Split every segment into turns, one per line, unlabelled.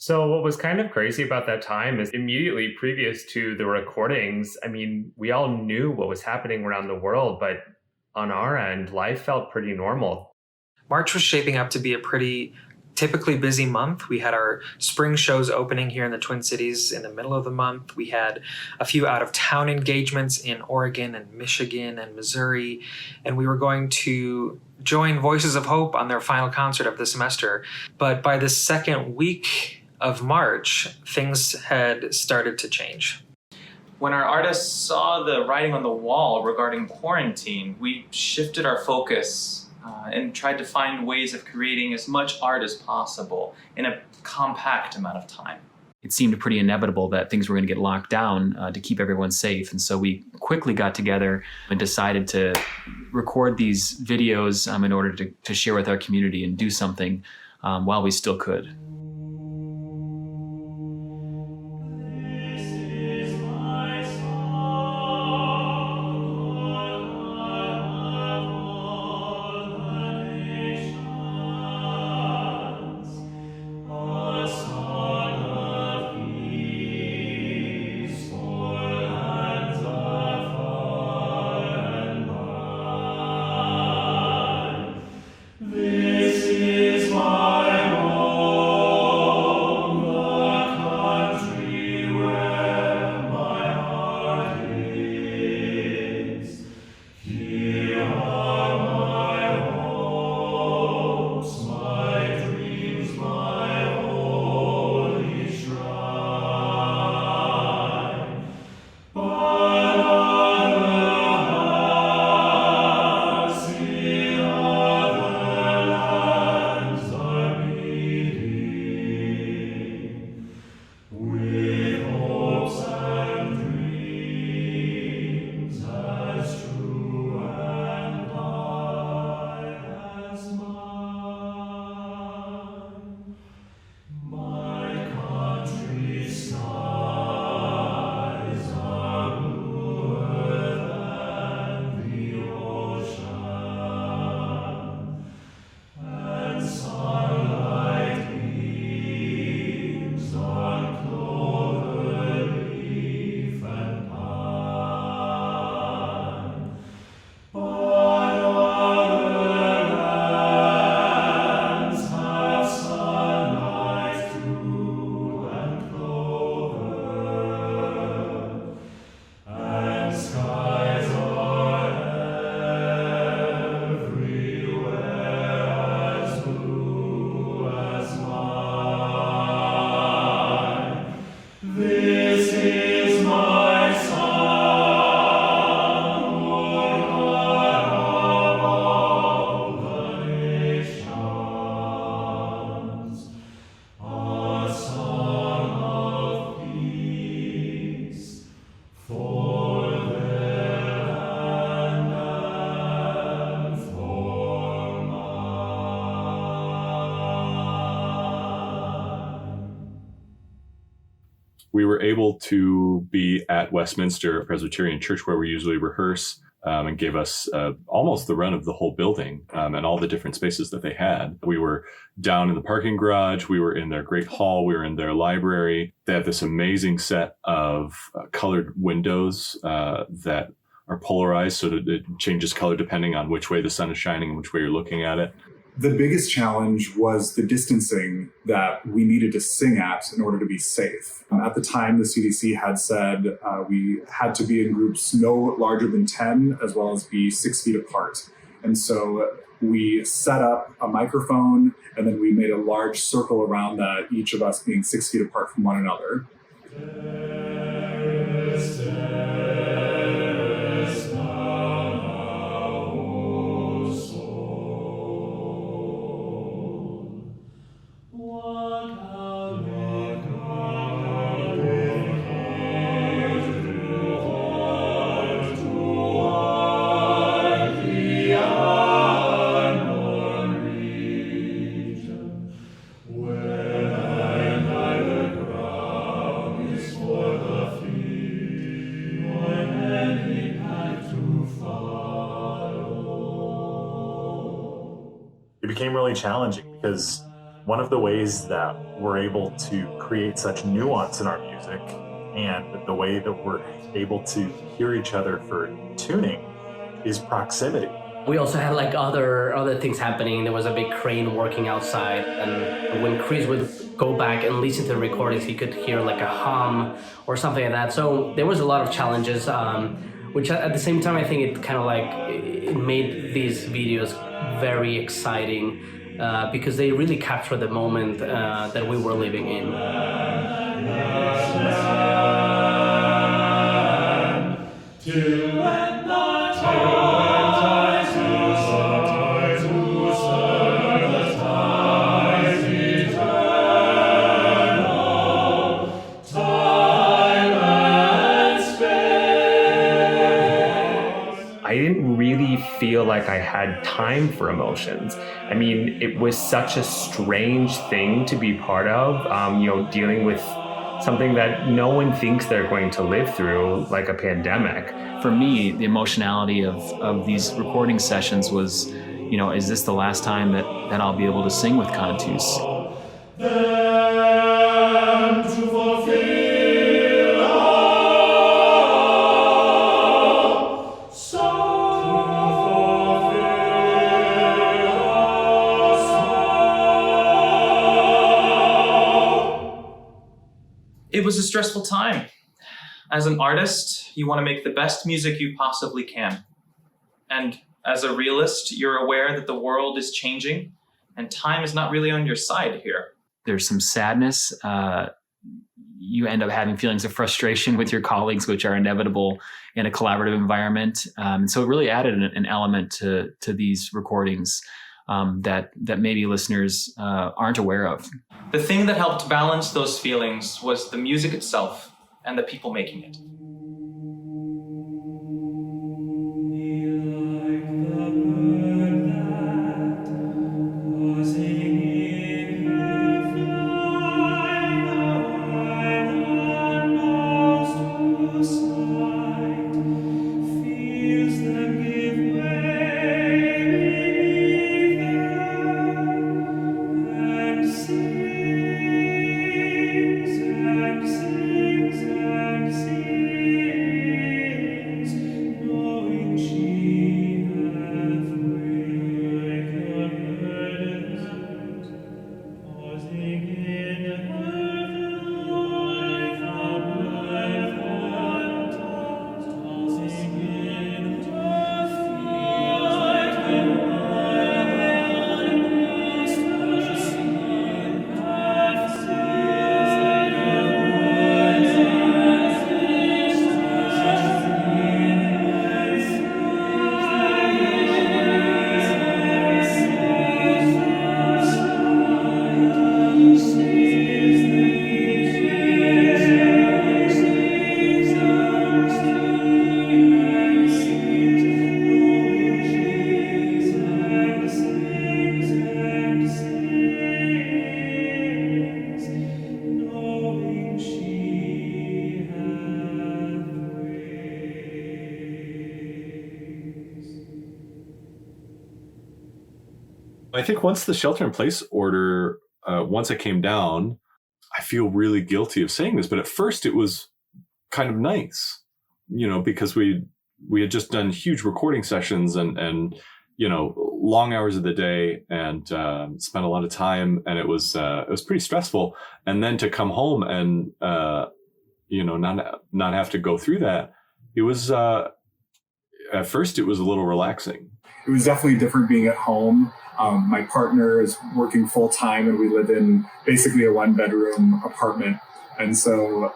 So what was kind of crazy about that time is immediately previous to the recordings, we all knew what was happening around the world, but on our end, life felt pretty normal.
March was shaping up to be a pretty typically busy month. We had our spring shows opening here in the Twin Cities in the middle of the month. We had a few out-of-town engagements in Oregon and Michigan and Missouri, and we were going to join Voices of Hope on their final concert of the semester. But by the second week of March, things had started to change.
When our artists saw the writing on the wall regarding quarantine, we shifted our focus and tried to find ways of creating as much art as possible in a compact amount of time.
It seemed pretty inevitable that things were going to get locked down to keep everyone safe. And so we quickly got together and decided to record these videos in order to share with our community and do something while we still could.
We were able to be at Westminster Presbyterian Church where we usually rehearse, and gave us almost the run of the whole building and all the different spaces that they had. We were down in the parking garage. We were in their great hall. We were in their library. They have this amazing set of colored windows that are polarized so that it changes color depending on which way the sun is shining and which way you're looking at it.
The biggest challenge was the distancing that we needed to sing at in order to be safe. At the time, the CDC had said we had to be in groups no larger than 10, as well as be 6 feet apart. And so we set up a microphone, and then we made a large circle around that, each of us being 6 feet apart from one another.
It became really challenging because One of the ways that we're able to create such nuance in our music and the way that we're able to hear each other for tuning is proximity.
We also had like other things happening. There was a big crane working outside, and when Chris would go back and listen to the recordings, he could hear like a hum or something like that. So there was a lot of challenges, which at the same time I think it kind of like it made these videos very exciting because they really capture the moment that we were living in.
I didn't really feel like I had time for emotions. I mean, it was such a strange thing to be part of, dealing with something that no one thinks they're going to live through, like a pandemic.
For me, the emotionality of these recording sessions was, is this the last time that I'll be able to sing with Cantus?
It was a stressful time. As an artist, you want to make the best music you possibly can. And as a realist, you're aware that the world is changing and time is not really on your side here.
There's some sadness. You end up having feelings of frustration with your colleagues, which are inevitable in a collaborative environment. And so it really added an element to these recordings that maybe listeners aren't aware of.
The thing that helped balance those feelings was the music itself and the people making it.
I think once the shelter-in-place order, once it came down, I feel really guilty of saying this, but at first it was kind of nice, because we had just done huge recording sessions and long hours of the day and spent a lot of time, and it was pretty stressful. And then to come home and not have to go through that, it was at first it was a little relaxing.
It was definitely different being at home. My partner is working full time, and we live in basically a 1-bedroom apartment. And so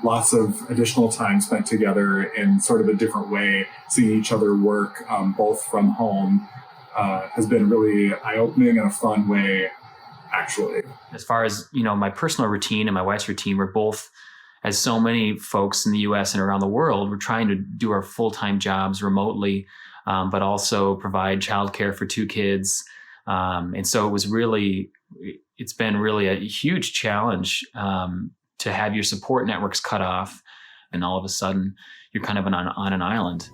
lots of additional time spent together in sort of a different way, seeing each other work both from home has been really eye-opening and a fun way, actually.
As far as, my personal routine and my wife's routine, we're both, as so many folks in the US and around the world, we're trying to do our full-time jobs remotely, but also provide childcare for 2 kids. And so it's been really a huge challenge to have your support networks cut off, and all of a sudden you're kind of on an island.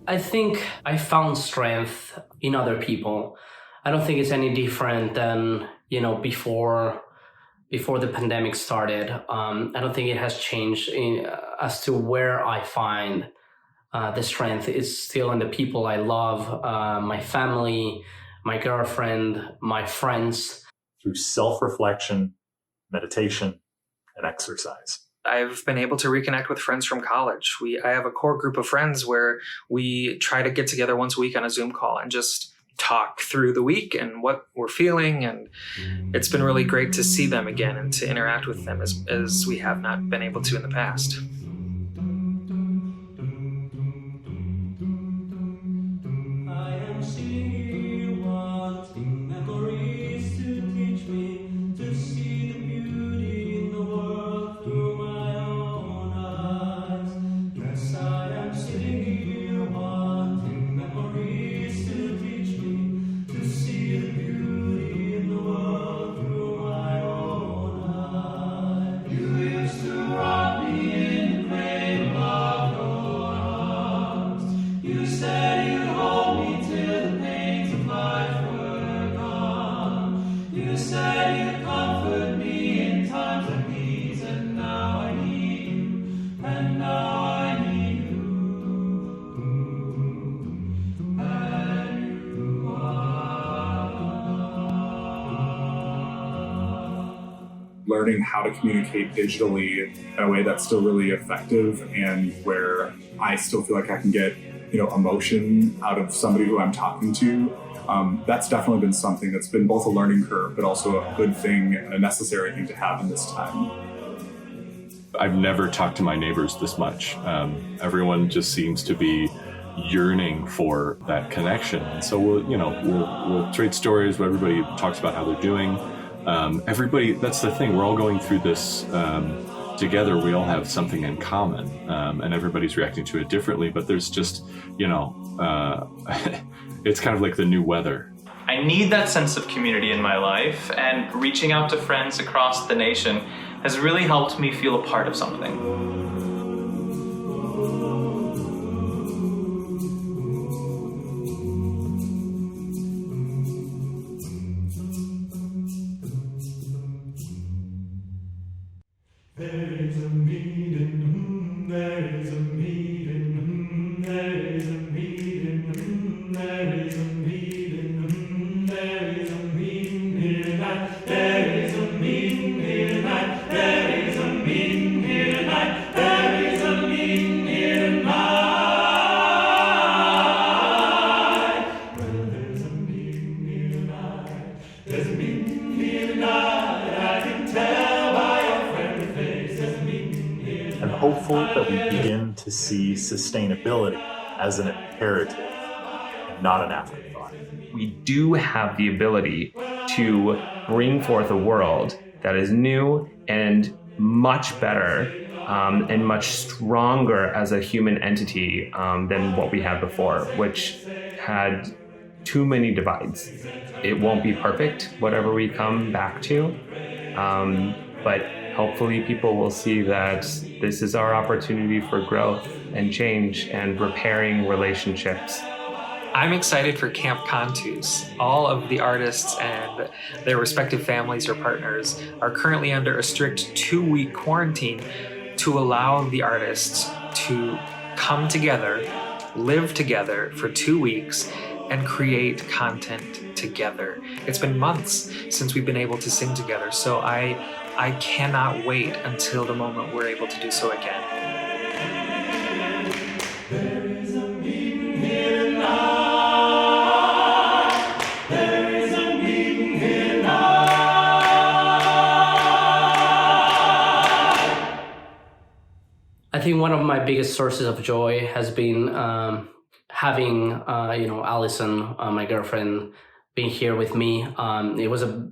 I think I found strength in other people. I don't think it's any different than, before the pandemic started. I don't think it has changed as to where I find the strength is still in the people I love, my family, my girlfriend, my friends.
Through self-reflection, meditation, and exercise.
I've been able to reconnect with friends from college. I have a core group of friends where we try to get together once a week on a Zoom call and just talk through the week and what we're feeling. And it's been really great to see them again and to interact with them as we have not been able to in the past.
Learning how to communicate digitally in a way that's still really effective and where I still feel like I can get, emotion out of somebody who I'm talking to. That's definitely been something that's been both a learning curve, but also a good thing and a necessary thing to have in this time.
I've never talked to my neighbors this much. Everyone just seems to be yearning for that connection. And so we'll trade stories where everybody talks about how they're doing. Everybody, that's the thing, we're all going through this together. We all have something in common, and everybody's reacting to it differently, but there's just, it's kind of like the new weather.
I need that sense of community in my life, and reaching out to friends across the nation has really helped me feel a part of something.
I'm hopeful that we begin to see sustainability as an imperative and not an afterthought.
We do have the ability to bring forth a world that is new and much better and much stronger as a human entity than what we had before, which had too many divides. It won't be perfect, whatever we come back to, but hopefully people will see that this is our opportunity for growth and change and repairing relationships.
I'm excited for Camp Cantus. All of the artists and their respective families or partners are currently under a strict 2-week quarantine to allow the artists to come together, live together for 2 weeks, and create content together. It's been months since we've been able to sing together, so I cannot wait until the moment we're able to do so again.
I think one of my biggest sources of joy has been having, Allison, my girlfriend, being here with me. It was a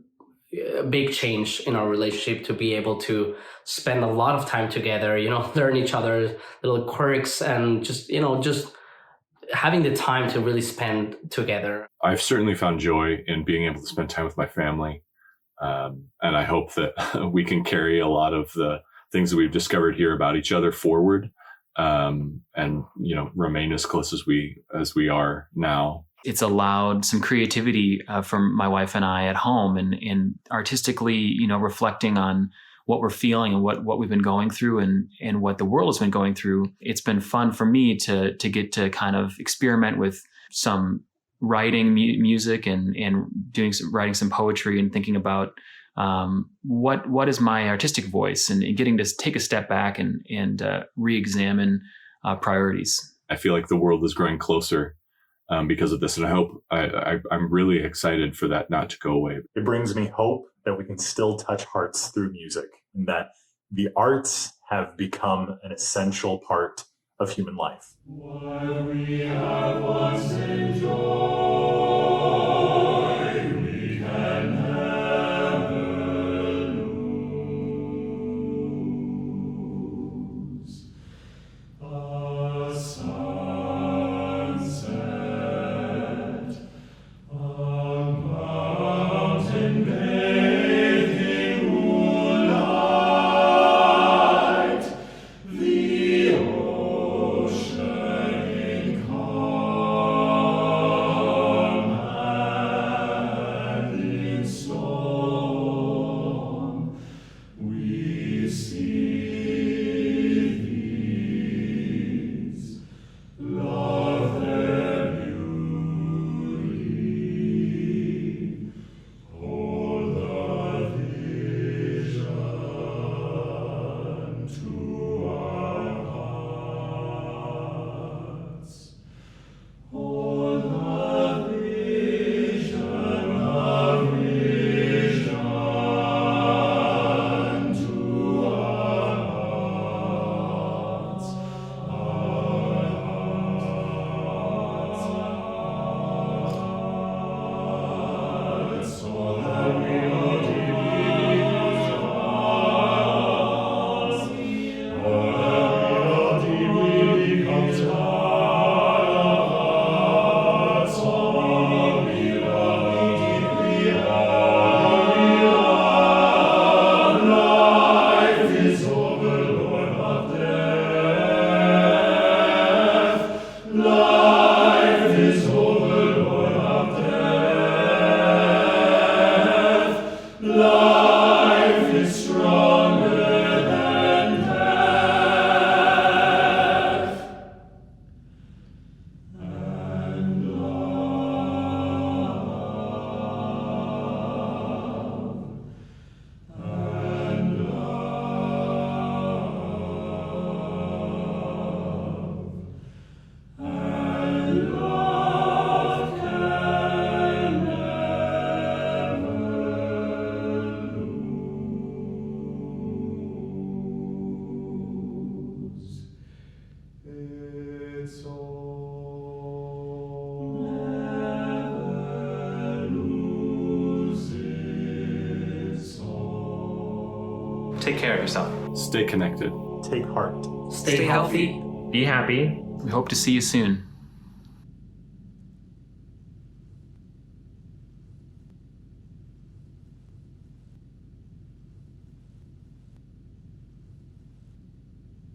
big change in our relationship to be able to spend a lot of time together, learn each other's little quirks and just having the time to really spend together.
I've certainly found joy in being able to spend time with my family. And I hope that we can carry a lot of the things that we've discovered here about each other forward and remain as close as we are now.
It's allowed some creativity from my wife and I at home, and artistically, reflecting on what we're feeling and what we've been going through and what the world has been going through. It's been fun for me to get to kind of experiment with some writing music and writing some poetry and thinking about what is my artistic voice, and getting to take a step back and re-examine priorities.
I feel like the world is growing closer because of this, and I hope I'm really excited for that not to go away.
It brings me hope that we can still touch hearts through music, and that the arts have become an essential part of human life.
What we have once enjoyed, we can never lose. A sunset, a mountain bathing moonlight, the ocean in calm and in storm. We see these, love their beauty, hold the vision to our hearts. Hold the vision to our hearts, so that we will deeply become stars, all we love deeply love. Life is over, Lord of death. Life is over, Lord of death. Life is stronger than death. And love, and love can never lose its own. Never lose its own.
Take care of yourself.
Stay connected.
Take heart.
Stay healthy.
Be happy.
We hope to see you soon.